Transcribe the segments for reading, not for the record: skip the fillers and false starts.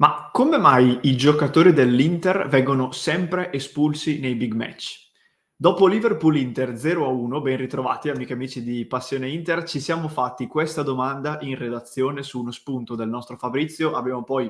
Ma come mai i giocatori dell'Inter vengono sempre espulsi nei big match? Dopo Liverpool-Inter 0-1, ben ritrovati amiche e amici di Passione Inter, ci siamo fatti questa domanda in redazione su uno spunto del nostro Fabrizio, abbiamo poi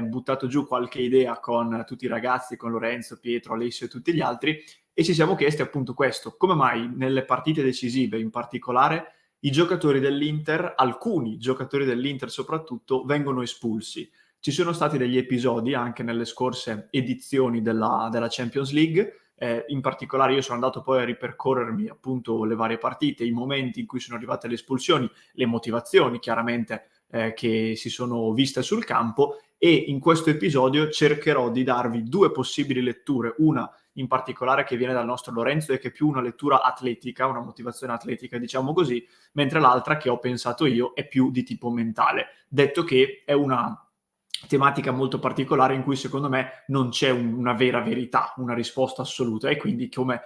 buttato giù qualche idea con tutti i ragazzi, con Lorenzo, Pietro, Alessio e tutti gli altri, e ci siamo chiesti appunto questo: come mai nelle partite decisive in particolare i giocatori dell'Inter, alcuni giocatori dell'Inter soprattutto, vengono espulsi? Ci sono stati degli episodi anche nelle scorse edizioni della Champions League, in particolare io sono andato poi a ripercorrermi appunto le varie partite, i momenti in cui sono arrivate le espulsioni, le motivazioni chiaramente che si sono viste sul campo, e in questo episodio cercherò di darvi due possibili letture, una in particolare che viene dal nostro Lorenzo e che è più una lettura atletica, una motivazione atletica diciamo così, mentre l'altra che ho pensato io è più di tipo mentale, detto che è una tematica molto particolare in cui secondo me non c'è una vera verità, una risposta assoluta, e quindi come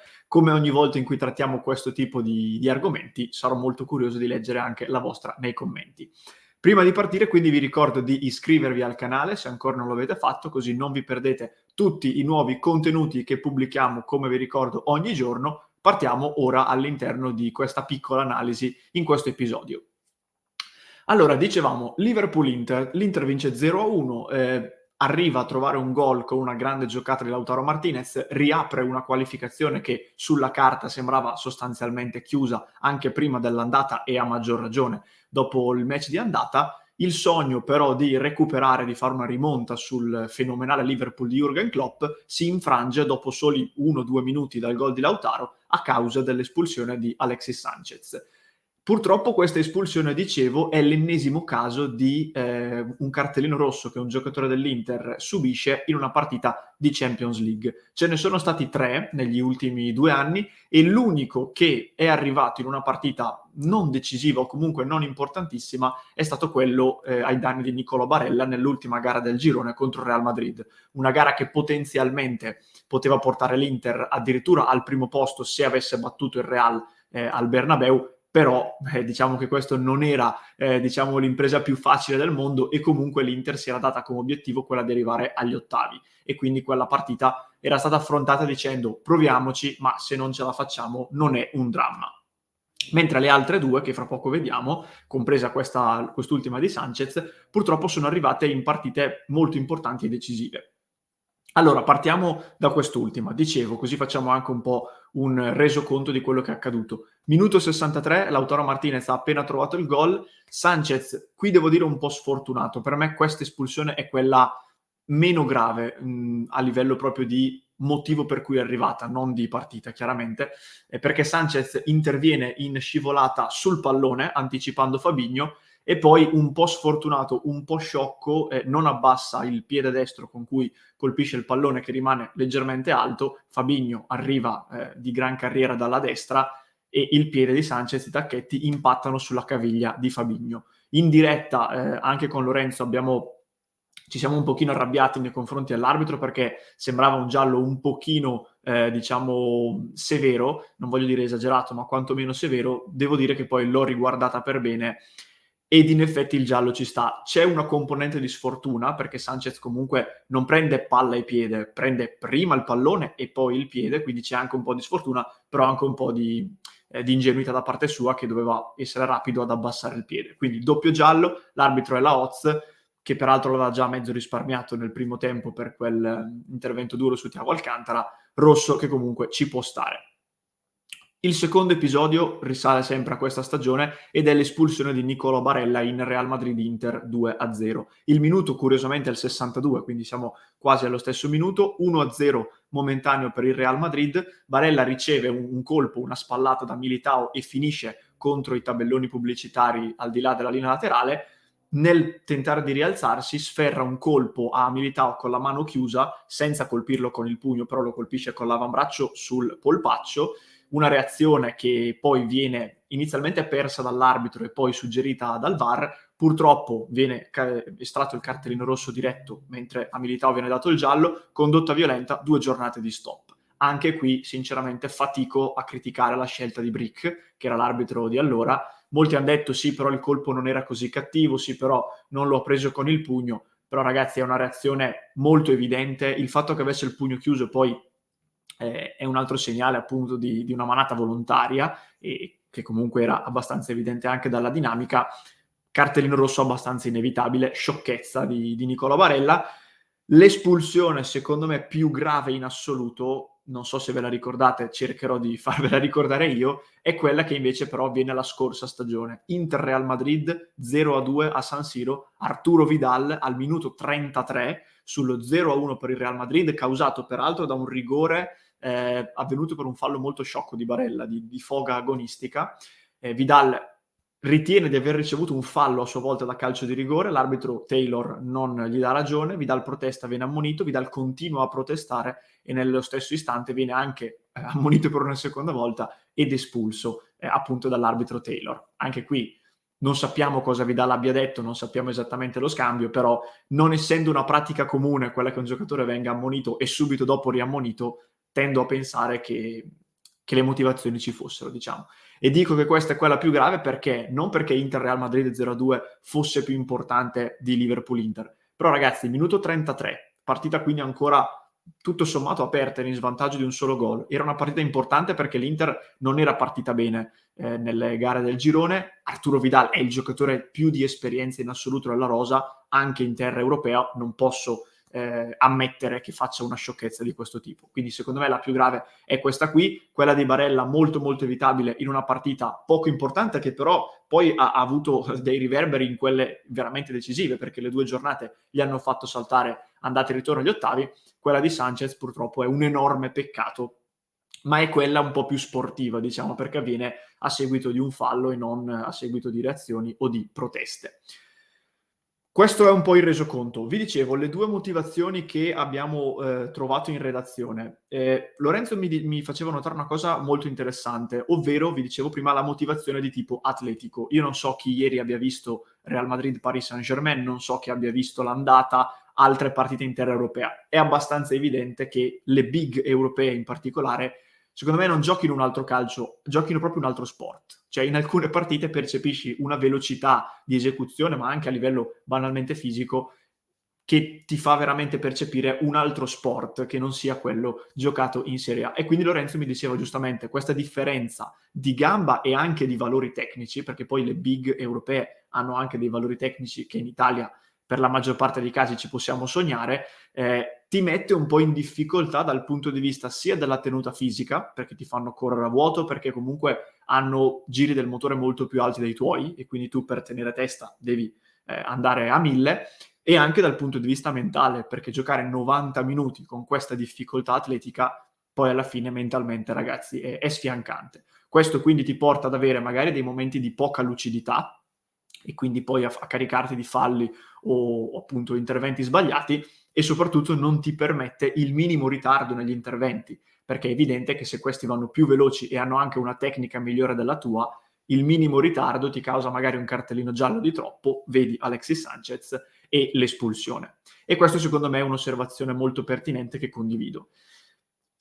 ogni volta in cui trattiamo questo tipo di argomenti sarò molto curioso di leggere anche la vostra nei commenti. Prima di partire quindi vi ricordo di iscrivervi al canale se ancora non lo avete fatto, così non vi perdete tutti i nuovi contenuti che pubblichiamo, come vi ricordo, ogni giorno. Partiamo ora all'interno di questa piccola analisi in questo episodio. Allora, dicevamo Liverpool-Inter, l'Inter vince 0-1, arriva a trovare un gol con una grande giocata di Lautaro Martinez, riapre una qualificazione che sulla carta sembrava sostanzialmente chiusa anche prima dell'andata e a maggior ragione dopo il match di andata. Il sogno però di recuperare, di fare una rimonta sul fenomenale Liverpool di Jürgen Klopp si infrange dopo soli 1-2 minuti dal gol di Lautaro a causa dell'espulsione di Alexis Sanchez. Purtroppo questa espulsione, dicevo, è l'ennesimo caso di un cartellino rosso che un giocatore dell'Inter subisce in una partita di Champions League. Ce ne sono stati 3 negli ultimi 2 anni e l'unico che è arrivato in una partita non decisiva o comunque non importantissima è stato quello ai danni di Nicolo Barella nell'ultima gara del girone contro il Real Madrid. Una gara che potenzialmente poteva portare l'Inter addirittura al primo posto se avesse battuto il Real al Bernabeu, però diciamo che questo non era diciamo l'impresa più facile del mondo, e comunque l'Inter si era data come obiettivo quella di arrivare agli ottavi, e quindi quella partita era stata affrontata dicendo proviamoci, ma se non ce la facciamo non è un dramma. Mentre le altre due, che fra poco vediamo, compresa quest'ultima di Sanchez, purtroppo sono arrivate in partite molto importanti e decisive. Allora, partiamo da quest'ultima. Dicevo, così facciamo anche un po' un resoconto di quello che è accaduto. Minuto 63, Lautaro Martinez ha appena trovato il gol. Sanchez, qui devo dire un po' sfortunato. Per me questa espulsione è quella meno grave a livello proprio di motivo per cui è arrivata, non di partita chiaramente, perché Sanchez interviene in scivolata sul pallone anticipando Fabinho, e poi un po' sfortunato, un po' sciocco, non abbassa il piede destro con cui colpisce il pallone che rimane leggermente alto. Fabinho arriva di gran carriera dalla destra e il piede di Sanchez, i tacchetti impattano sulla caviglia di Fabinho. In diretta anche con Lorenzo ci siamo un pochino arrabbiati nei confronti dell'arbitro perché sembrava un giallo un pochino diciamo severo, non voglio dire esagerato ma quantomeno severo. Devo dire che poi l'ho riguardata per bene ed in effetti il giallo ci sta. C'è una componente di sfortuna perché Sanchez comunque non prende palla e piede, prende prima il pallone e poi il piede, quindi c'è anche un po' di sfortuna, però anche un po' di ingenuità da parte sua, che doveva essere rapido ad abbassare il piede. Quindi doppio giallo, l'arbitro è la Oz, che peraltro l'aveva già mezzo risparmiato nel primo tempo per quel intervento duro su Thiago Alcantara, rosso che comunque ci può stare. Il secondo episodio risale sempre a questa stagione ed è l'espulsione di Nicolo Barella in Real Madrid-Inter 2-0. Il minuto curiosamente è il 62, quindi siamo quasi allo stesso minuto, 1-0 momentaneo per il Real Madrid. Barella riceve un colpo, una spallata da Militao e finisce contro i tabelloni pubblicitari al di là della linea laterale. Nel tentare di rialzarsi sferra un colpo a Militao con la mano chiusa, senza colpirlo con il pugno, però lo colpisce con l'avambraccio sul polpaccio. Una reazione che poi viene inizialmente persa dall'arbitro e poi suggerita dal VAR. Purtroppo viene estratto il cartellino rosso diretto, mentre a Militao viene dato il giallo. Condotta violenta, 2 giornate di stop. Anche qui sinceramente fatico a criticare la scelta di Brick, che era l'arbitro di allora. Molti hanno detto sì, però il colpo non era così cattivo, sì, però non lo ha preso con il pugno. però ragazzi è una reazione molto evidente. Il fatto che avesse il pugno chiuso poi è un altro segnale appunto di una manata volontaria, e che comunque era abbastanza evidente anche dalla dinamica. Cartellino rosso abbastanza inevitabile, sciocchezza di Nicolò Barella. L'espulsione secondo me più grave in assoluto, non so se ve la ricordate, cercherò di farvela ricordare io, è quella che invece però avviene la scorsa stagione. Inter-Real Madrid 0-2 a San Siro, Arturo Vidal al minuto 33 sullo 0-1 per il Real Madrid, causato peraltro da un rigore avvenuto per un fallo molto sciocco di Barella, di foga agonistica. Vidal ritiene di aver ricevuto un fallo a sua volta da calcio di rigore, l'arbitro Taylor non gli dà ragione, Vidal protesta, viene ammonito, Vidal continua a protestare e nello stesso istante viene anche ammonito per una seconda volta ed espulso appunto dall'arbitro Taylor. Anche qui non sappiamo cosa Vidal abbia detto, non sappiamo esattamente lo scambio, però non essendo una pratica comune quella che un giocatore venga ammonito e subito dopo riammonito, tendo a pensare che le motivazioni ci fossero, diciamo. E dico che questa è quella più grave perché non perché Inter-Real Madrid 0-2 fosse più importante di Liverpool-Inter, però ragazzi, minuto 33, partita quindi ancora tutto sommato aperta, in svantaggio di un solo gol. Era una partita importante perché l'Inter non era partita bene nelle gare del girone. Arturo Vidal è il giocatore più di esperienza in assoluto della rosa, anche in terra europea, non posso ammettere che faccia una sciocchezza di questo tipo. Quindi secondo me la più grave è questa qui, quella di Barella molto molto evitabile in una partita poco importante che però poi ha avuto dei riverberi in quelle veramente decisive, perché le 2 giornate gli hanno fatto saltare andata e ritorno agli ottavi. Quella di Sanchez purtroppo è un enorme peccato, ma è quella un po' più sportiva, diciamo, perché avviene a seguito di un fallo e non a seguito di reazioni o di proteste. Questo è un po' il resoconto. Vi dicevo, le 2 motivazioni che abbiamo trovato in redazione. Lorenzo mi faceva notare una cosa molto interessante, ovvero, vi dicevo prima, la motivazione di tipo atletico. Io non so chi ieri abbia visto Real Madrid-Paris Saint-Germain, non so chi abbia visto l'andata, altre partite intereuropea. È abbastanza evidente che le big europee in particolare, secondo me non giochino un altro calcio, giochino proprio un altro sport. Cioè in alcune partite percepisci una velocità di esecuzione, ma anche a livello banalmente fisico, che ti fa veramente percepire un altro sport che non sia quello giocato in Serie A. E quindi Lorenzo mi diceva giustamente questa differenza di gamba e anche di valori tecnici, perché poi le big europee hanno anche dei valori tecnici che in Italia per la maggior parte dei casi ci possiamo sognare, ti mette un po' in difficoltà dal punto di vista sia della tenuta fisica, perché ti fanno correre a vuoto, perché comunque hanno giri del motore molto più alti dei tuoi e quindi tu per tenere testa devi andare a 1000, e anche dal punto di vista mentale, perché giocare 90 minuti con questa difficoltà atletica poi alla fine mentalmente, ragazzi, è sfiancante. Questo quindi ti porta ad avere magari dei momenti di poca lucidità e quindi poi a caricarti di falli o appunto interventi sbagliati, e soprattutto non ti permette il minimo ritardo negli interventi, perché è evidente che se questi vanno più veloci e hanno anche una tecnica migliore della tua, il minimo ritardo ti causa magari un cartellino giallo di troppo, vedi Alexis Sanchez, e l'espulsione. E questo secondo me è un'osservazione molto pertinente che condivido.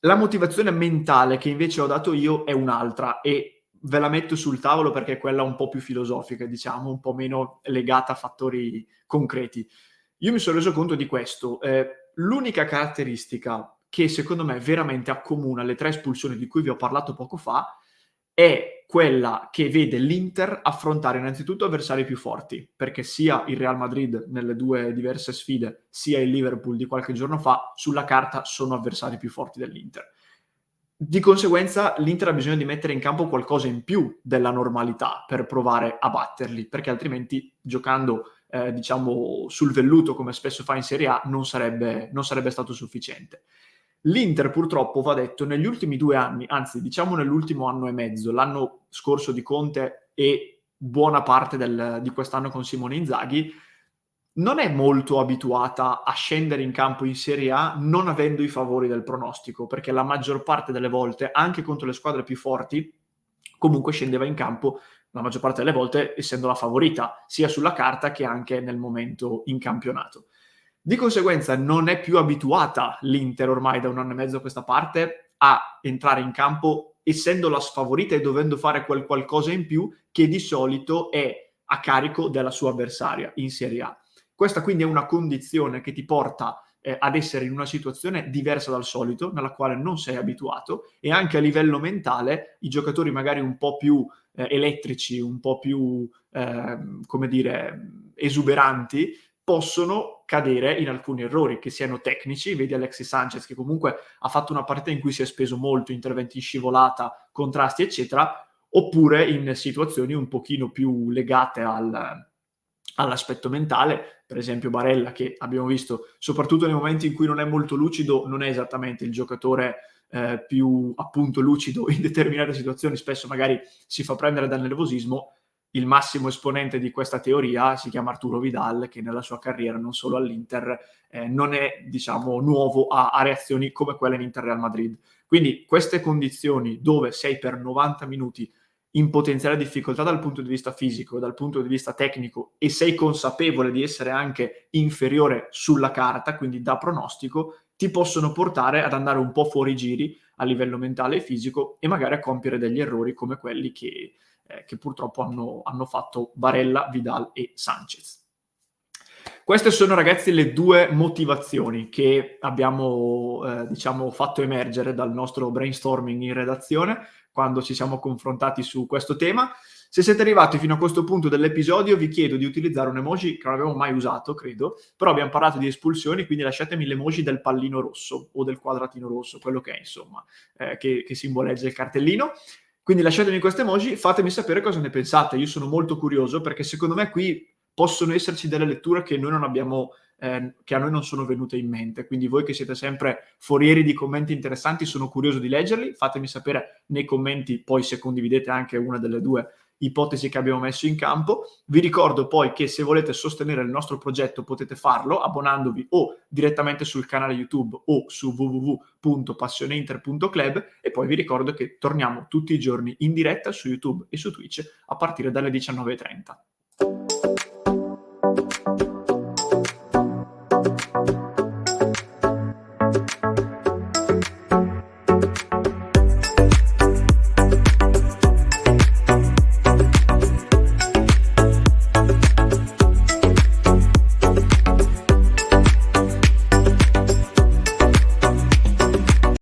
La motivazione mentale che invece ho dato io è un'altra e ve la metto sul tavolo perché è quella un po' più filosofica, diciamo, un po' meno legata a fattori concreti. Io mi sono reso conto di questo. L'unica caratteristica che secondo me veramente accomuna le 3 espulsioni di cui vi ho parlato poco fa è quella che vede l'Inter affrontare innanzitutto avversari più forti, perché sia il Real Madrid nelle 2 diverse sfide, sia il Liverpool di qualche giorno fa, sulla carta sono avversari più forti dell'Inter. Di conseguenza l'Inter ha bisogno di mettere in campo qualcosa in più della normalità per provare a batterli, perché altrimenti giocando diciamo sul velluto come spesso fa in Serie A non sarebbe stato sufficiente. L'Inter purtroppo, va detto, negli ultimi 2 anni, anzi diciamo nell'ultimo anno e mezzo, l'anno scorso di Conte e buona parte di quest'anno con Simone Inzaghi, non è molto abituata a scendere in campo in Serie A non avendo i favori del pronostico, perché la maggior parte delle volte, anche contro le squadre più forti, comunque scendeva in campo la maggior parte delle volte essendo la favorita, sia sulla carta che anche nel momento in campionato. Di conseguenza non è più abituata l'Inter ormai da 1 anno e mezzo a questa parte a entrare in campo essendo la sfavorita e dovendo fare quel qualcosa in più che di solito è a carico della sua avversaria in Serie A. Questa quindi è una condizione che ti porta ad essere in una situazione diversa dal solito, nella quale non sei abituato, e anche a livello mentale i giocatori magari un po' più elettrici, un po' più, come dire, esuberanti, possono cadere in alcuni errori, che siano tecnici, vedi Alexis Sanchez che comunque ha fatto una partita in cui si è speso molto, interventi in scivolata, contrasti eccetera, oppure in situazioni un pochino più legate all'aspetto mentale, per esempio Barella che abbiamo visto, soprattutto nei momenti in cui non è molto lucido, non è esattamente il giocatore più appunto lucido in determinate situazioni, spesso magari si fa prendere dal nervosismo. Il massimo esponente di questa teoria si chiama Arturo Vidal, che nella sua carriera, non solo all'Inter, non è, diciamo, nuovo a reazioni come quelle in Inter Real Madrid. Quindi queste condizioni dove sei per 90 minuti in potenziale difficoltà dal punto di vista fisico, dal punto di vista tecnico, e sei consapevole di essere anche inferiore sulla carta, quindi da pronostico, ti possono portare ad andare un po' fuori giri a livello mentale e fisico e magari a compiere degli errori come quelli che purtroppo hanno fatto Barella, Vidal e Sanchez. Queste sono, ragazzi, le due motivazioni che abbiamo diciamo fatto emergere dal nostro brainstorming in redazione quando ci siamo confrontati su questo tema. Se siete arrivati fino a questo punto dell'episodio vi chiedo di utilizzare un emoji che non abbiamo mai usato, credo, però abbiamo parlato di espulsioni, quindi lasciatemi l'emoji del pallino rosso o del quadratino rosso, quello che è, insomma, che simboleggia il cartellino. Quindi lasciatemi questo emoji, fatemi sapere cosa ne pensate. Io sono molto curioso perché secondo me qui possono esserci delle letture che noi non abbiamo, che a noi non sono venute in mente. Quindi voi che siete sempre forieri di commenti interessanti, sono curioso di leggerli. Fatemi sapere nei commenti poi se condividete anche una delle due ipotesi che abbiamo messo in campo. Vi ricordo poi che se volete sostenere il nostro progetto potete farlo abbonandovi o direttamente sul canale YouTube o su www.passioneinter.club, e poi vi ricordo che torniamo tutti i giorni in diretta su YouTube e su Twitch a partire dalle 19:30.